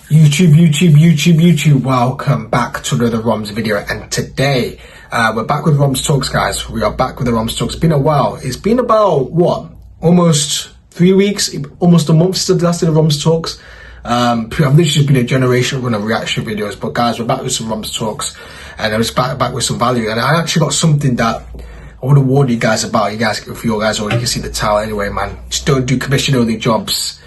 YouTube, welcome back to another Romz video, and today we're back with Romz Talks, guys. We are back with the Romz Talks. It's been a while. It's been about, what, almost 3 weeks, almost a month since the last of the Romz Talks. I've literally just been a generation run of reaction videos, but guys, we're back with some Romz Talks, and I was back with some value, and I actually got something that I want to warn you guys about. You guys, if you guys already can see the title anyway, man, just don't do commission-only jobs.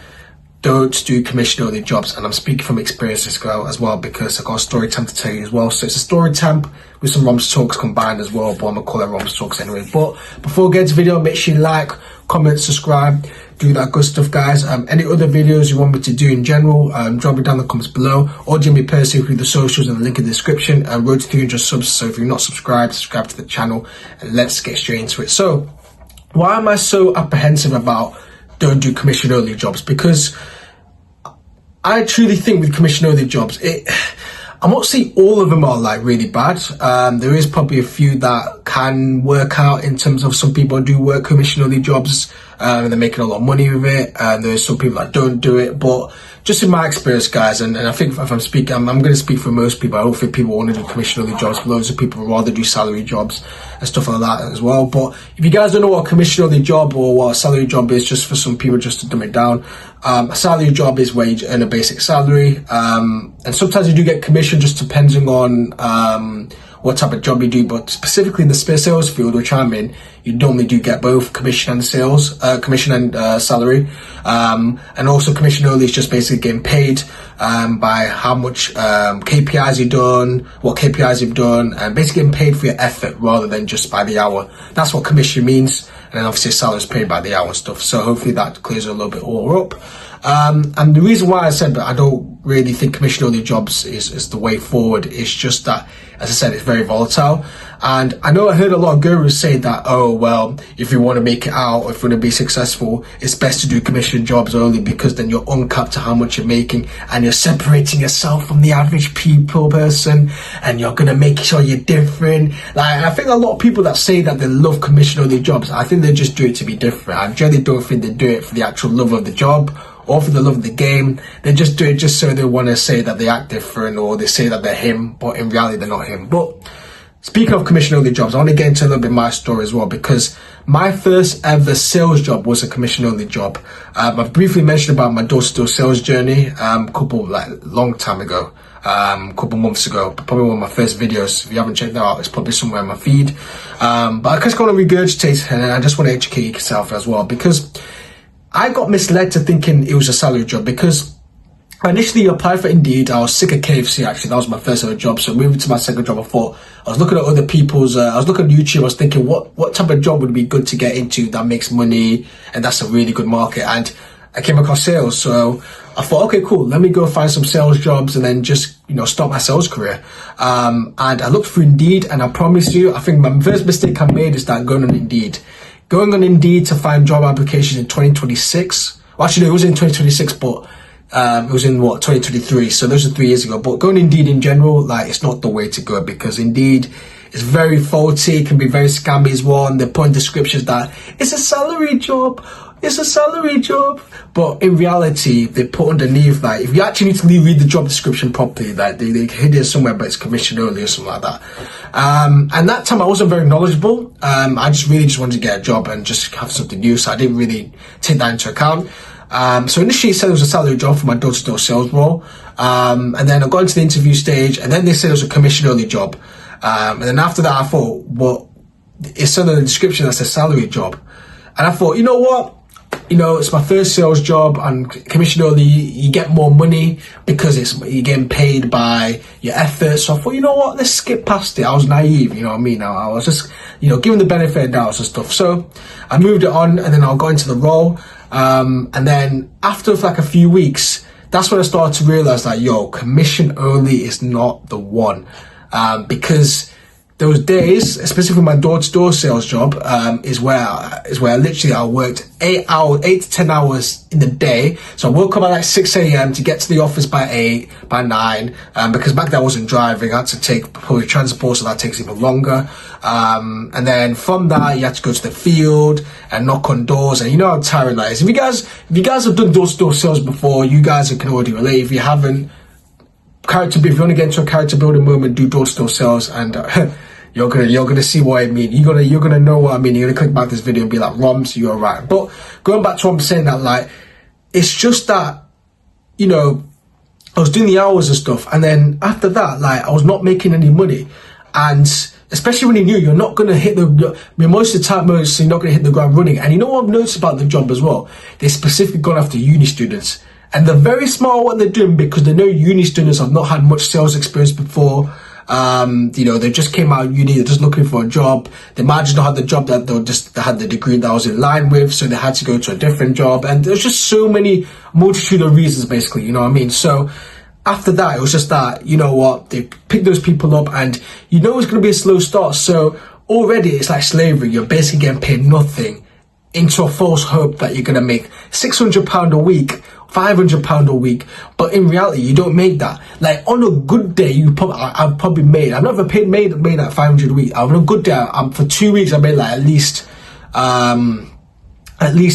Don't do commission-only jobs, and I'm speaking from experience as well, because I've got a story time to tell you as well. So it's a story time with some Romz Talks combined as well, but I'm gonna call it Romz Talks anyway. But before we get into the video, make sure you like, comment, subscribe, do that good stuff, guys. Any other videos you want me to do in general, drop it down in the comments below, or join me personally through the socials and the link in the description. And road to 300 subs, so if you're not subscribed, subscribe to the channel, and let's get straight into it. So why am I so apprehensive about don't do commission-only jobs? Because I truly think with commission-only jobs, I'm not saying all of them are like really bad. There is probably a few that can work out in terms of some people do work commission-only jobs and they're making a lot of money with it. And there's some people that don't do it. But just in my experience, guys, and I think if I'm speaking, I'm going to speak for most people. I don't think people want to do commission-only jobs, but loads of people would rather do salary jobs and stuff like that as well. But if you guys don't know what a commission-only job or what a salary job is, just for some people, just to dumb it down, a salary job is where you earn a basic salary, and sometimes you do get commission, just depending on what type of job you do. But specifically in the sales field, which I'm in, you normally do get both commission and sales, commission and salary, and also commission only is just basically getting paid by how much KPIs you've done, what KPIs you've done, and basically getting paid for your effort rather than just by the hour. That's what commission means. And then obviously salary is paid by the hour and stuff. So hopefully that clears it a little bit all up. And the reason why I said that I don't really think commission-only jobs is the way forward is just that, as I said, it's very volatile. And I know I heard a lot of gurus say that, oh, well, if you want to make it out, or if you want to be successful, it's best to do commission jobs only, because then you're uncapped to how much you're making and you're separating yourself from the average person, and you're going to make sure you're different. Like, I think a lot of people that say that they love commission-only jobs, I think they just do it to be different. I generally don't think they do it for the actual love of the job or for the love of the game. They just do it just so they want to say that they act different, or they say that they're him, but in reality they're not him. But speaking of commission-only jobs, I want to get into a little bit of my story as well, because my first ever sales job was a commission-only job. I've briefly mentioned about my door-to-door sales journey long time ago, couple months ago, probably one of my first videos. If you haven't checked that out, it's probably somewhere in my feed. But I just want to regurgitate, and I just want to educate yourself as well, because I got misled to thinking it was a salary job, because I initially applied for Indeed. I was sick of KFC, actually. That was my first ever job. So moving to my second job, I thought, I was looking at other people's, I was looking at YouTube, I was thinking, what type of job would be good to get into that makes money, and that's a really good market? And I came across sales. So I thought, okay, cool, let me go find some sales jobs and then just, start my sales career. And I looked through Indeed, and I promise you, I think my first mistake I made is that going on Indeed to find job applications in 2026. Well, actually, it was in 2026, but it was in 2023. So those are 3 years ago. But going Indeed in general, like, it's not the way to go, because Indeed is very faulty. It can be very scammy as well. And they put in descriptions that it's a salary job. It's a salary job. But in reality, they put underneath, like, if you actually need to read the job description properly, like, they hid it somewhere, but it's commission only or something like that. And that time I wasn't very knowledgeable. I just wanted to get a job and just have something new. So I didn't really take that into account. So initially it said it was a salary job for my door-to-door sales role. And then I got into the interview stage, and then they said it was a commission-only job. And then after that I thought, well, it said in the description that's a salary job. And I thought, you know what? It's my first sales job, and commission only, you get more money because you're getting paid by your effort. So I thought, you know what, let's skip past it. I was naive, you know what I mean? I was just, given the benefit of doubts and stuff. So I moved it on, and then I got into the role. And then after like a few weeks, that's when I started to realize that, commission only is not the one. Because those days, especially my door-to-door sales job, is where literally I worked 8 to 10 hours in the day. So I woke up at like 6 a.m. to get to the office by 9, because back then I wasn't driving. I had to take public transport, so that takes even longer. And then from that, you have to go to the field and knock on doors, and you know how tiring that is. If you guys have done door-to-door sales before, you guys can already relate. If you haven't, if you want to get into a character building moment, do door-to-door sales, and you're gonna see what I mean. You're gonna know what I mean. You're gonna click back this video and be like, Romz, you're right. But going back to what I'm saying, that like, it's just that, you know, I was doing the hours and stuff, and then after that, like, I was not making any money. And especially when you're new, you're not gonna hit most of the time, you're not gonna hit the ground running. And you know what I've noticed about the job as well? They specifically gone after uni students, and they're very smart at what they're doing, because they know uni students have not had much sales experience before. You know, they just came out of uni, they're just looking for a job. They might just not have the job that they had the degree that I was in line with, so they had to go to a different job. And there's just so many multitude of reasons, basically, you know what I mean? So after that, it was just that, you know what, they picked those people up, and you know it's going to be a slow start. So already it's like slavery. You're basically getting paid nothing into a false hope that you're going to make £600 a week, £500 a week, but in reality you don't make that. Like, on a good day, I've probably made, I've never made that 500 a week. On a good day, for 2 weeks I made like at least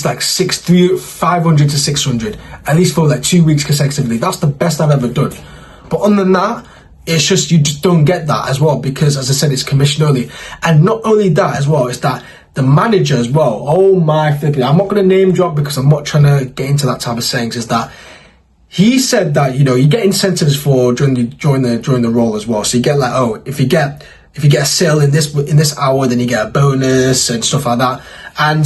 like 500 to 600, at least for like 2 weeks consecutively. That's the best I've ever done. But other than that, it's just, you just don't get that as well, because as I said, it's commission only. And not only that as well, it's that the manager as well, oh my flipping, I'm not going to name drop because I'm not trying to get into that type of sayings, is that he said that, you know, you get incentives for during the role as well. So you get like, oh, if you get a sale in this hour, then you get a bonus and stuff like that. And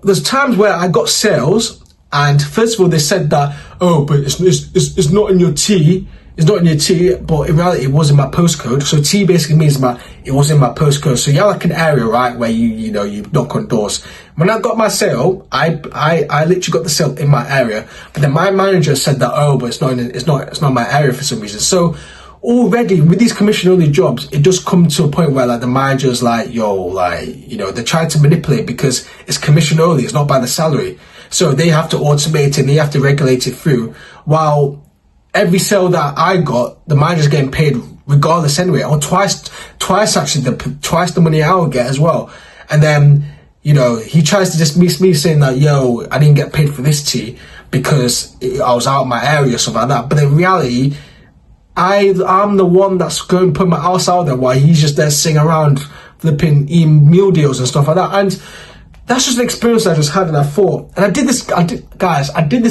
there's times where I got sales, and first of all they said that, oh, but it's not in your T. It's not in your T, but in reality it was in my postcode. So T basically means it was in my postcode. So you have like an area, right, where you knock on doors. When I got my sale, I literally got the sale in my area. But then my manager said that, oh, but it's not my area for some reason. So already with these commission only jobs, it does come to a point where like the manager's like, yo, like, you know, they're trying to manipulate, because it's commission only, it's not by the salary. So they have to automate it and they have to regulate it through, while every sale that I got, the manager's getting paid regardless anyway, or twice actually, twice the money I would get as well. And then, you know, he tries to dismiss me saying that, yo, I didn't get paid for this tea because I was out of my area or something like that. But in reality, I'm the one that's going to put my house out there while he's just there sitting around flipping eating meal deals and stuff like that. And that's just an experience I just had, and I thought, and I did this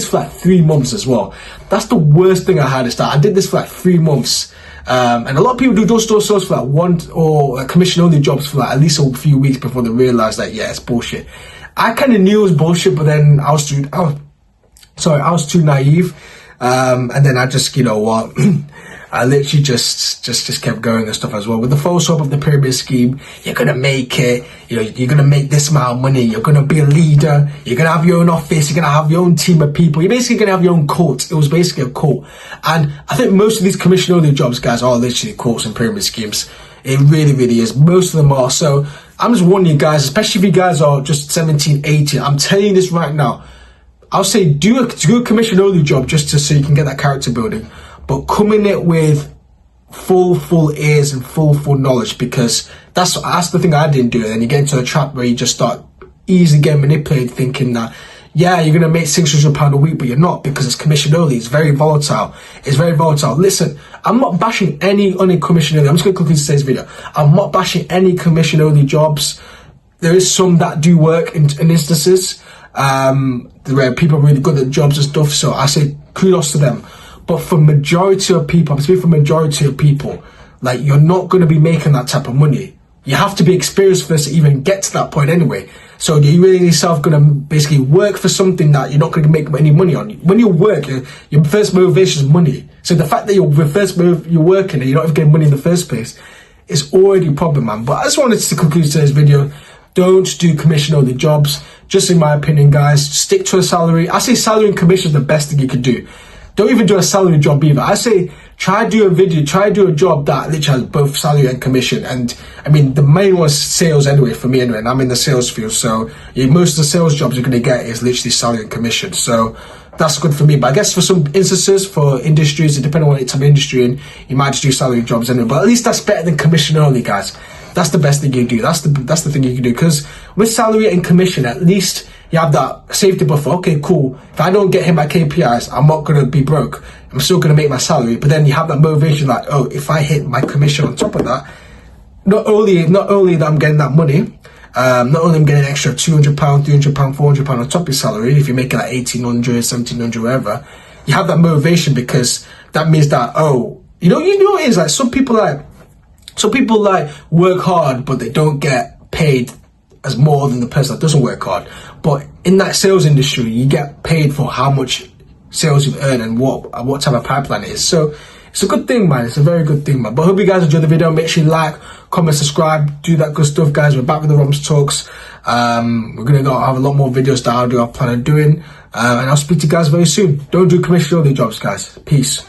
for like 3 months as well. That's the worst thing I had, is that I did this for like 3 months. And a lot of people do door-to-door sales for like commission only jobs for like at least a few weeks before they realize that, yeah, it's bullshit. I kind of knew it was bullshit, but then I was too naive. And then I just, you know what, I literally just kept going and stuff as well. With the false hope of the pyramid scheme, you're gonna make it, you know, you're gonna make this amount of money, you're gonna be a leader, you're gonna have your own office, you're gonna have your own team of people, you're basically gonna have your own cult. It was basically a cult. And I think most of these commission only jobs, guys, are literally cults and pyramid schemes. It really, really is. Most of them are. So I'm just warning you guys, especially if you guys are just 17, 18, I'm telling you this right now. I'll say do a commission only job just so you can get that character building, but come in it with full ears and full knowledge, because that's the thing I didn't do. And then you get into a trap where you just start easily getting manipulated, thinking that, yeah, you're gonna make £600 a week, but you're not, because it's commission only. It's very volatile. It's very volatile. Listen, I'm not bashing any commission only. I'm just gonna conclude today's video. I'm not bashing any commission only jobs. There is some that do work in instances where people are really good at jobs and stuff, so I say kudos to them. But for majority of people, I'm speaking for majority of people, like, you're not going to be making that type of money. You have to be experienced first to even get to that point anyway. So you're really yourself going to basically work for something that you're not going to make any money on. When you work, your first motivation is money. So the fact that you're working and you're not even getting money in the first place is already a problem, man. But I just wanted to conclude today's video. Don't do commission only jobs. Just in my opinion, guys, stick to a salary. I say salary and commission is the best thing you could do. Don't even do a salary job either. I say try do a job that literally has both salary and commission. And I mean, the main one is sales anyway, for me anyway, and I'm in the sales field, so most of the sales jobs you're going to get is literally salary and commission. So that's good for me. But I guess for some instances, for industries, depending on what type of industry in, you might just do salary jobs anyway. But at least that's better than commission only, guys. That's the best thing you can do. That's the thing you can do, because with salary and commission, at least you have that safety buffer. Okay, cool. If I don't get hit my KPIs, I'm not gonna be broke. I'm still gonna make my salary. But then you have that motivation, like, oh, if I hit my commission on top of that, not only that I'm getting that money, not only I'm getting an extra £200, £300, £400 on top of your salary. If you're making like 1,800, 1,700, whatever, you have that motivation, because that means that, oh, you know what it is, like some people work hard, but they don't get paid as more than the person that doesn't work hard. But in that sales industry, you get paid for how much sales you've earned and what type of pipeline it is. So it's a good thing, man. It's a very good thing, man. But I hope you guys enjoyed the video. Make sure you like, comment, subscribe, do that good stuff, guys. We're back with the Romz Talks. We're gonna go have a lot more videos that I plan on doing, and I'll speak to you guys very soon. Don't do commission only jobs, guys. Peace.